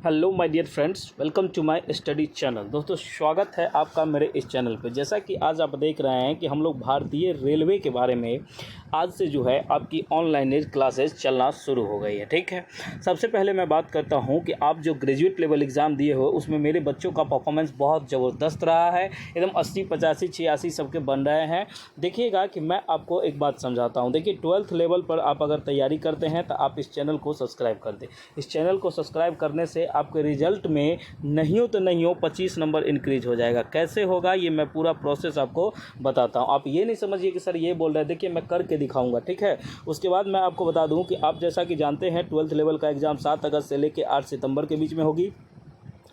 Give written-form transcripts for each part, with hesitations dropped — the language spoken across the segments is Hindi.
Hello my dear friends, welcome to my study channel. दोस्तों, स्वागत है आपका मेरे इस चैनल पे। जैसा कि आज आप देख रहे हैं कि हम लोग भारतीय रेलवे के बारे में आज से जो है आपकी ऑनलाइन क्लासेस चलना शुरू हो गई है। ठीक है, सबसे पहले मैं बात करता हूं कि आप जो ग्रेजुएट लेवल एग्ज़ाम दिए हो उसमें मेरे बच्चों का परफॉर्मेंस बहुत ज़बरदस्त रहा है। एकदम 80, 85, 86 सबके बन रहे हैं। देखिएगा कि मैं आपको एक बात समझाता हूँ। देखिए, 12th लेवल पर आप अगर तैयारी करते हैं तो आप इस चैनल को सब्सक्राइब कर दें। इस चैनल को सब्सक्राइब करने से आपके रिजल्ट में नहीं हो तो नहीं हो 25 नंबर इंक्रीज हो जाएगा। कैसे होगा ये मैं पूरा प्रोसेस आपको बताता हूँ। आप ये नहीं समझिए कि सर ये बोल रहे हैं, देखिए मैं करके दिखाऊंगा। ठीक है, उसके बाद मैं आपको बता दूं कि आप जैसा कि जानते हैं 12th लेवल का एग्ज़ाम 7 अगस्त से लेकर 8 सितंबर के बीच में होगी।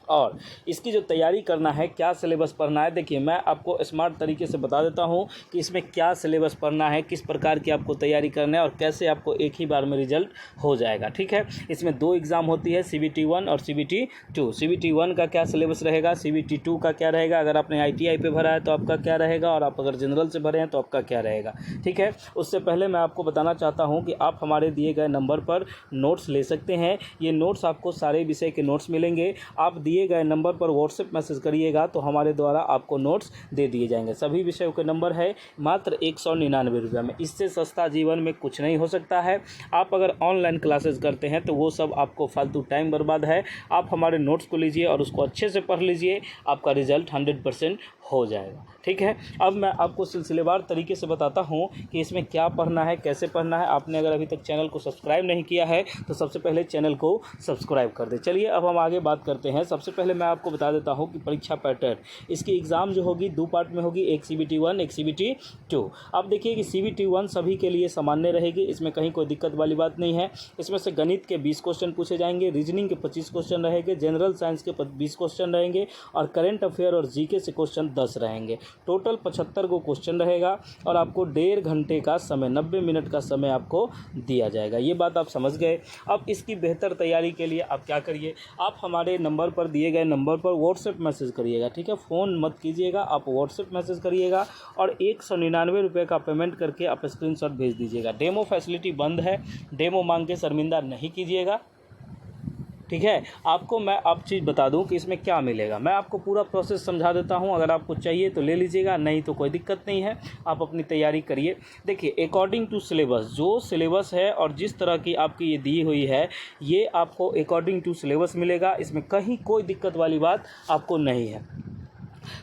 और इसकी जो तैयारी करना है, क्या सिलेबस पढ़ना है, देखिए मैं आपको स्मार्ट तरीके से बता देता हूं कि इसमें क्या सिलेबस पढ़ना है, किस प्रकार की आपको तैयारी करना है और कैसे आपको एक ही बार में रिजल्ट हो जाएगा। ठीक है, इसमें 2 एग्ज़ाम होती है, CBT 1 और CBT 2। CBT 1 का क्या सिलेबस रहेगा, CBT 2 का क्या रहेगा, अगर आपने ITI पे भरा है तो आपका क्या रहेगा, और आप अगर जनरल से भरे हैं तो आपका क्या रहेगा। ठीक है, उससे पहले मैं आपको बताना चाहता हूँ कि आप हमारे दिए गए नंबर पर नोट्स ले सकते हैं। ये नोट्स आपको सारे विषय के नोट्स मिलेंगे। आप दिए गए नंबर पर व्हाट्सएप मैसेज करिएगा तो हमारे द्वारा आपको नोट्स दे दिए जाएंगे। सभी विषयों के नंबर है मात्र 199 रुपये में। इससे सस्ता जीवन में कुछ नहीं हो सकता है। आप अगर ऑनलाइन क्लासेस करते हैं तो वो सब आपको फालतू टाइम बर्बाद है। आप हमारे नोट्स को लीजिए और उसको अच्छे से पढ़ लीजिए, आपका रिजल्ट 100% हो जाएगा। ठीक है, अब मैं आपको सिलसिलेवार तरीके से बताता हूँ कि इसमें क्या पढ़ना है, कैसे पढ़ना है। आपने अगर अभी तक चैनल को सब्सक्राइब नहीं किया है तो सबसे पहले चैनल को सब्सक्राइब कर दें। चलिए अब हम आगे बात करते हैं। सबसे पहले मैं आपको बता देता हूँ कि परीक्षा पैटर्न, इसकी एग्ज़ाम जो होगी 2 पार्ट में होगी, एक CBT 1, एक CBT 2। अब देखिए कि CBT 1 सभी के लिए सामान्य रहेगी, इसमें कहीं कोई दिक्कत वाली बात नहीं है। इसमें से गणित के 20 क्वेश्चन पूछे जाएंगे, रीजनिंग के 25 क्वेश्चन रहेंगे, जनरल साइंस के 20 क्वेश्चन रहेंगे और करेंट अफेयर और GK से क्वेश्चन 10 रहेंगे। टोटल 75 को क्वेश्चन रहेगा और आपको 1.5 घंटे का समय, 90 मिनट का समय आपको दिया जाएगा। ये बात आप समझ गए। अब इसकी बेहतर तैयारी के लिए आप क्या करिए, आप हमारे नंबर पर दिए गए नंबर पर व्हाट्सएप मैसेज करिएगा। ठीक है, फ़ोन मत कीजिएगा, आप व्हाट्सएप मैसेज करिएगा और 199 रुपये का पेमेंट करके आप स्क्रीनशॉट भेज दीजिएगा। डेमो फैसिलिटी बंद है, डेमो मांग के शर्मिंदा नहीं कीजिएगा। ठीक है, आपको मैं अब चीज़ बता दूं कि इसमें क्या मिलेगा। मैं आपको पूरा प्रोसेस समझा देता हूं, अगर आपको चाहिए तो ले लीजिएगा, नहीं तो कोई दिक्कत नहीं है, आप अपनी तैयारी करिए। देखिए, अकॉर्डिंग टू सिलेबस, जो सिलेबस है और जिस तरह की आपकी ये दी हुई है, ये आपको अकॉर्डिंग टू सिलेबस मिलेगा। इसमें कहीं कोई दिक्कत वाली बात आपको नहीं है।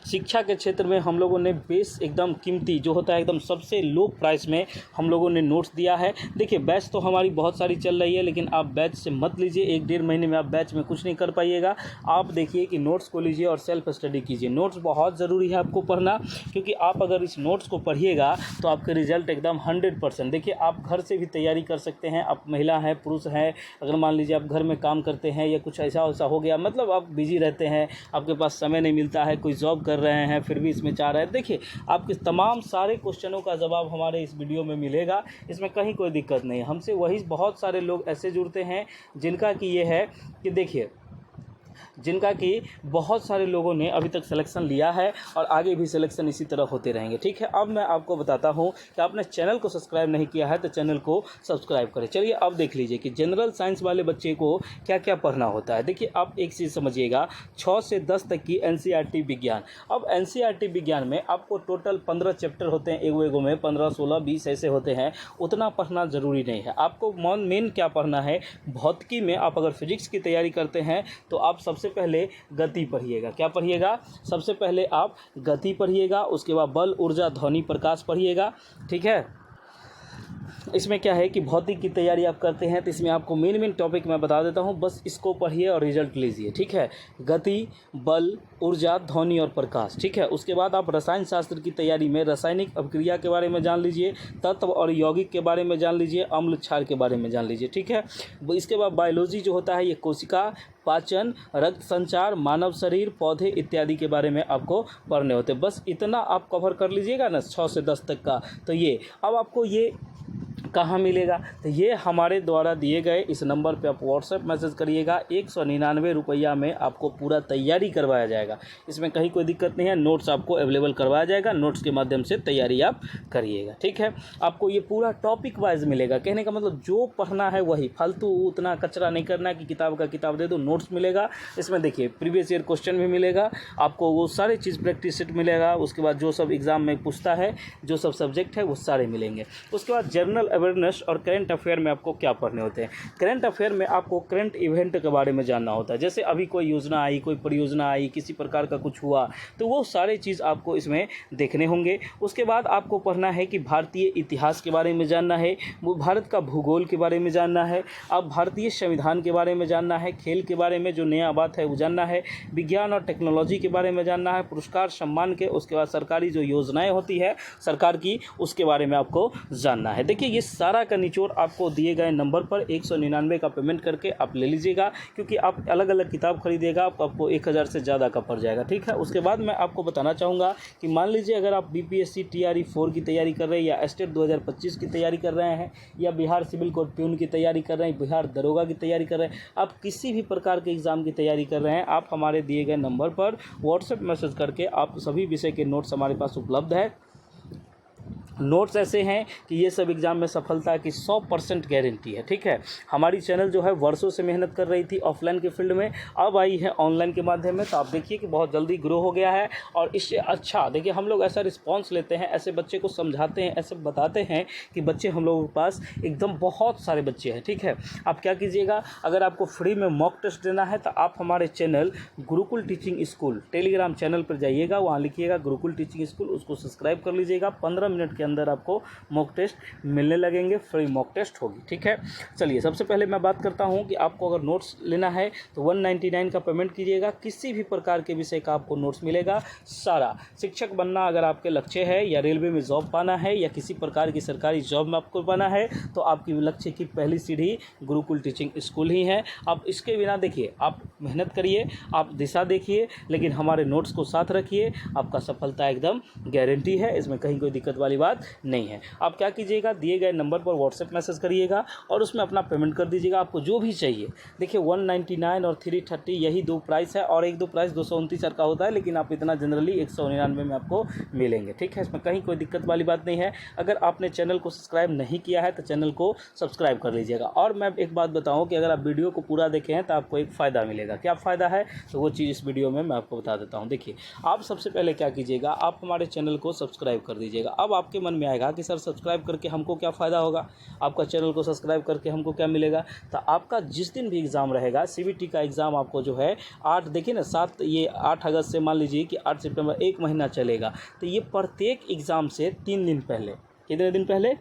शिक्षा के क्षेत्र में हम लोगों ने बेस एकदम कीमती जो होता है, एकदम सबसे लो प्राइस में हम लोगों ने नोट्स दिया है। देखिए, बैच तो हमारी बहुत सारी चल रही है, लेकिन आप बैच से मत लीजिए। 1-1.5 महीने में आप बैच में कुछ नहीं कर पाइएगा। आप देखिए कि नोट्स को लीजिए और सेल्फ स्टडी कीजिए। नोट्स बहुत ज़रूरी है आपको पढ़ना, क्योंकि आप अगर इस नोट्स को पढ़िएगा तो आपके रिजल्ट एकदम 100%। देखिए, आप घर से भी तैयारी कर सकते हैं। आप महिला हैं, पुरुष हैं, अगर मान लीजिए आप घर में काम करते हैं या कुछ ऐसा वैसा हो गया, मतलब आप बिजी रहते हैं, आपके पास समय नहीं मिलता है, कोई जॉब कर रहे हैं फिर भी इसमें चाह रहे हैं, देखिए आपके तमाम सारे क्वेश्चनों का जवाब हमारे इस वीडियो में मिलेगा। इसमें कहीं कोई दिक्कत नहीं है। हमसे वही बहुत सारे लोग ऐसे जुड़ते हैं जिनका कि ये है कि देखिए, जिनका कि बहुत सारे लोगों ने अभी तक सिलेक्शन लिया है और आगे भी सिलेक्शन इसी तरह होते रहेंगे। ठीक है, अब मैं आपको बताता हूं कि आपने चैनल को सब्सक्राइब नहीं किया है तो चैनल को सब्सक्राइब करें। चलिए अब देख लीजिए कि जनरल साइंस वाले बच्चे को क्या क्या पढ़ना होता है। देखिए, आप एक चीज़ समझिएगा, 6 से 10 तक की NCERT विज्ञान। अब NCERT विज्ञान में आपको टोटल 15 चैप्टर होते हैं, एगो में 15, 16, 20 ऐसे होते हैं। उतना पढ़ना ज़रूरी नहीं है। आपको मेन क्या पढ़ना है, भौतिकी में आप अगर फिजिक्स की तैयारी करते हैं तो आप सबसे पहले गति पढ़िएगा। क्या पढ़िएगा, सबसे पहले आप गति पढ़िएगा, उसके बाद बल, ऊर्जा, ध्वनि, प्रकाश पढ़िएगा। ठीक है, इसमें क्या है कि भौतिक की तैयारी आप करते हैं तो इसमें आपको मेन टॉपिक मैं बता देता हूं, बस इसको पढ़िए और रिजल्ट लीजिए। ठीक है, गति, बल, ऊर्जा, ध्वनि और प्रकाश। ठीक है, उसके बाद आप रसायन शास्त्र की तैयारी में रासायनिक अभिक्रिया के बारे में जान लीजिए, तत्व और यौगिक के बारे में जान लीजिए, अम्ल क्षार के बारे में जान लीजिए। ठीक है, इसके बाद बायोलॉजी जो होता है, ये कोशिका, पाचन, रक्त संचार, मानव शरीर, पौधे इत्यादि के बारे में आपको पढ़ने होते हैं। बस इतना आप कवर कर लीजिएगा ना 6 से 10 तक का, तो ये अब आपको ये कहाँ मिलेगा? तो ये हमारे द्वारा दिए गए इस नंबर पे आप व्हाट्सएप मैसेज करिएगा। 199 रुपया में आपको पूरा तैयारी करवाया जाएगा। इसमें कहीं कोई दिक्कत नहीं है, नोट्स आपको अवेलेबल करवाया जाएगा, नोट्स के माध्यम से तैयारी आप करिएगा। ठीक है, आपको ये पूरा टॉपिक वाइज मिलेगा। कहने का मतलब जो पढ़ना है वही, फालतू उतना कचरा नहीं करना है कि किताब का किताब दे दो। नोट्स मिलेगा, इसमें देखिए प्रीवियस ईयर क्वेश्चन भी मिलेगा आपको, वो सारे चीज़ प्रैक्टिस सेट मिलेगा। उसके बाद जो सब एग्जाम में पूछता है, जो सब सब्जेक्ट है वो सारे मिलेंगे। उसके बाद जनरल अवेयरनेस और करंट अफेयर में आपको क्या पढ़ने होते हैं? करंट अफेयर में आपको करंट इवेंट के बारे में जानना होता है। जैसे अभी कोई योजना आई, कोई परियोजना आई, किसी प्रकार का कुछ हुआ, तो वो सारे चीज़ आपको इसमें देखने होंगे। उसके बाद आपको पढ़ना है कि भारतीय इतिहास के बारे में जानना है, वो भारत का भूगोल के बारे में जानना है, अब भारतीय संविधान के बारे में जानना है, खेल के बारे में जो नया बात है वो जानना है, विज्ञान और टेक्नोलॉजी के बारे में जानना है, पुरस्कार सम्मान के, उसके बाद सरकारी जो योजनाएँ होती है सरकार की, उसके बारे में आपको जानना है। देखिए ये सारा का निचोड़ आपको दिए गए नंबर पर 199 का पेमेंट करके आप ले लीजिएगा, क्योंकि आप अलग अलग किताब खरीदिएगा आपको 1000 से ज़्यादा का पड़ जाएगा। ठीक है, उसके बाद मैं आपको बताना चाहूँगा कि मान लीजिए अगर आप बीपीएससी TRE 4 की तैयारी कर रहे हैं, या स्टेट 2025 की तैयारी कर रहे हैं, या बिहार सिविल कोर्ट प्यून की तैयारी कर रहे हैं, बिहार दरोगा की तैयारी कर रहे हैं, आप किसी भी प्रकार के एग्ज़ाम की तैयारी कर रहे हैं, आप हमारे दिए गए नंबर पर व्हाट्सएप मैसेज करके आप सभी विषय के नोट्स हमारे पास उपलब्ध है। नोट्स ऐसे हैं कि ये सब एग्ज़ाम में सफलता की 100% गारंटी है। ठीक है, हमारी चैनल जो है वर्षों से मेहनत कर रही थी ऑफलाइन के फील्ड में, अब आई है ऑनलाइन के माध्यम में, तो आप देखिए कि बहुत जल्दी ग्रो हो गया है। और इससे अच्छा देखिए हम लोग ऐसा रिस्पॉन्स लेते हैं, ऐसे बच्चे को समझाते हैं, ऐसे बताते हैं कि बच्चे हम लोगों के पास एकदम बहुत सारे बच्चे हैं। ठीक है, आप क्या कीजिएगा, अगर आपको फ्री में मॉक टेस्ट देना है तो आप हमारे channel Gurukul teaching school Telegram channel पर जाइएगा, वहाँ लिखिएगा गुरुकुल टीचिंग स्कूल, उसको सब्सक्राइब कर लीजिएगा। 15 मिनट के अंदर आपको मॉक टेस्ट मिलने लगेंगे, फ्री मॉक टेस्ट होगी। ठीक है, चलिए सबसे पहले मैं बात करता हूं कि आपको अगर नोट्स लेना है तो 199 का पेमेंट कीजिएगा। किसी भी प्रकार के विषय का आपको नोट्स मिलेगा सारा। शिक्षक बनना अगर आपके लक्ष्य है, या रेलवे में जॉब पाना है, या किसी प्रकार की सरकारी जॉब में आपको पाना है, तो आपकी लक्ष्य की पहली सीढ़ी गुरुकुल टीचिंग स्कूल ही है। आप इसके बिना देखिए, आप मेहनत करिए, आप दिशा देखिए, लेकिन हमारे नोट्स को साथ रखिए, आपका सफलता एकदम गारंटी है, इसमें कहीं कोई दिक्कत वाली बात नहीं है। आप क्या कीजिएगा, दिए गए नंबर पर व्हाट्सएप मैसेज करिएगा और उसमें अपना पेमेंट कर दीजिएगा, आपको जो भी चाहिए। देखिए 199 और 330 यही दो प्राइस है, और एक दो प्राइस 229 का होता है, लेकिन आप इतना जनरली 199 में आपको मिलेंगे। ठीक है, इसमें कहीं कोई दिक्कत वाली बात नहीं है। अगर आपने चैनल को सब्सक्राइब नहीं किया है तो चैनल को सब्सक्राइब कर लीजिएगा। और मैं एक बात बताऊँ कि अगर आप वीडियो को पूरा देखें हैं तो आपको एक फ़ायदा मिलेगा। क्या फ़ायदा है, तो वो चीज़ इस वीडियो में मैं आपको बता देता हूँ। देखिए आप सबसे पहले क्या कीजिएगा, आप हमारे चैनल को सब्सक्राइब कर दीजिएगा। अब आपके मन में आएगा कि सर सब्सक्राइब करके हमको क्या फ़ायदा होगा, आपका चैनल को सब्सक्राइब करके हमको क्या मिलेगा। तो आपका जिस दिन भी एग्ज़ाम रहेगा, CBT का एग्ज़ाम आपको जो है 8 देखिए ना 7 ये 8 अगस्त से मान लीजिए कि 8 सितंबर 1 महीना चलेगा, तो ये प्रत्येक एग्ज़ाम से 3 दिन पहले, कितने दिन पहले,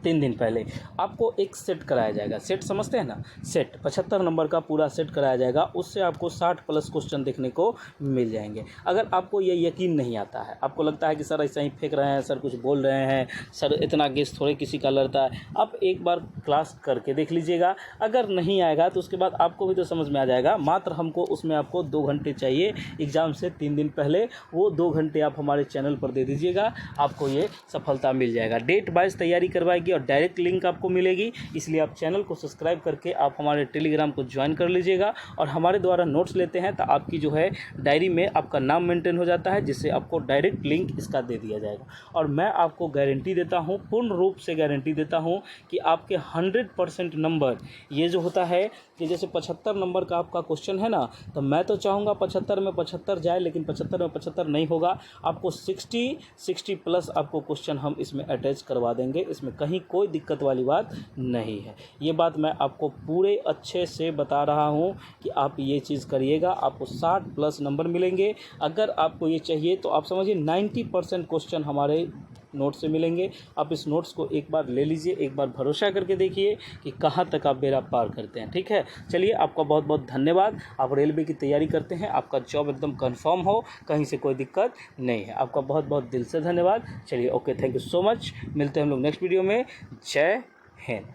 3 दिन पहले आपको एक सेट कराया जाएगा। सेट समझते हैं ना, सेट 75 नंबर का पूरा सेट कराया जाएगा, उससे आपको 60+ क्वेश्चन देखने को मिल जाएंगे। अगर आपको ये यकीन नहीं आता है, आपको लगता है कि सर ऐसा ही फेंक रहे हैं, सर कुछ बोल रहे हैं, सर इतना गेस थोड़े किसी का लड़ता है, आप एक बार क्लास करके देख लीजिएगा। अगर नहीं आएगा तो उसके बाद आपको भी तो समझ में आ जाएगा। मात्र हमको उसमें आपको 2 घंटे चाहिए एग्ज़ाम से 3 दिन पहले, वो 2 घंटे आप हमारे चैनल पर दे दीजिएगा, आपको ये सफलता मिल जाएगा। डेट वाइज तैयारी करवाएगी और डायरेक्ट लिंक आपको मिलेगी, इसलिए आप चैनल को सब्सक्राइब करके आप हमारे टेलीग्राम को ज्वाइन कर लीजिएगा। और हमारे द्वारा नोट्स लेते हैं तो आपकी जो है डायरी में आपका नाम मेंटेन हो जाता है, जिससे आपको डायरेक्ट लिंक इसका दे दिया जाएगा। और मैं आपको गारंटी देता हूँ, पूर्ण रूप से गारंटी देता हूँ कि आपके 100% नंबर, ये जो होता है कि जैसे 75 नंबर का आपका क्वेश्चन है ना, तो मैं तो चाहूँगा 75 में 75 जाए, लेकिन 75 में 75 नहीं होगा, आपको 60+ आपको क्वेश्चन हम इसमें अटैच करवा देंगे। इसमें कहीं कोई दिक्कत वाली बात नहीं है। ये बात मैं आपको पूरे अच्छे से बता रहा हूँ कि आप ये चीज़ करिएगा, आपको 60+ नंबर मिलेंगे। अगर आपको ये चाहिए तो आप समझिए 90% क्वेश्चन हमारे नोट से मिलेंगे। आप इस नोट्स को एक बार ले लीजिए, एक बार भरोसा करके देखिए कि कहाँ तक आप बेड़ा पार करते हैं। ठीक है, चलिए आपका बहुत बहुत धन्यवाद। आप रेलवे की तैयारी करते हैं, आपका जॉब एकदम कंफर्म हो, कहीं से कोई दिक्कत नहीं है। आपका बहुत बहुत दिल से धन्यवाद। चलिए okay, thank you so much. मिलते हैं हम लोग नेक्स्ट वीडियो में। जय हिंद,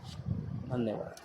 धन्यवाद।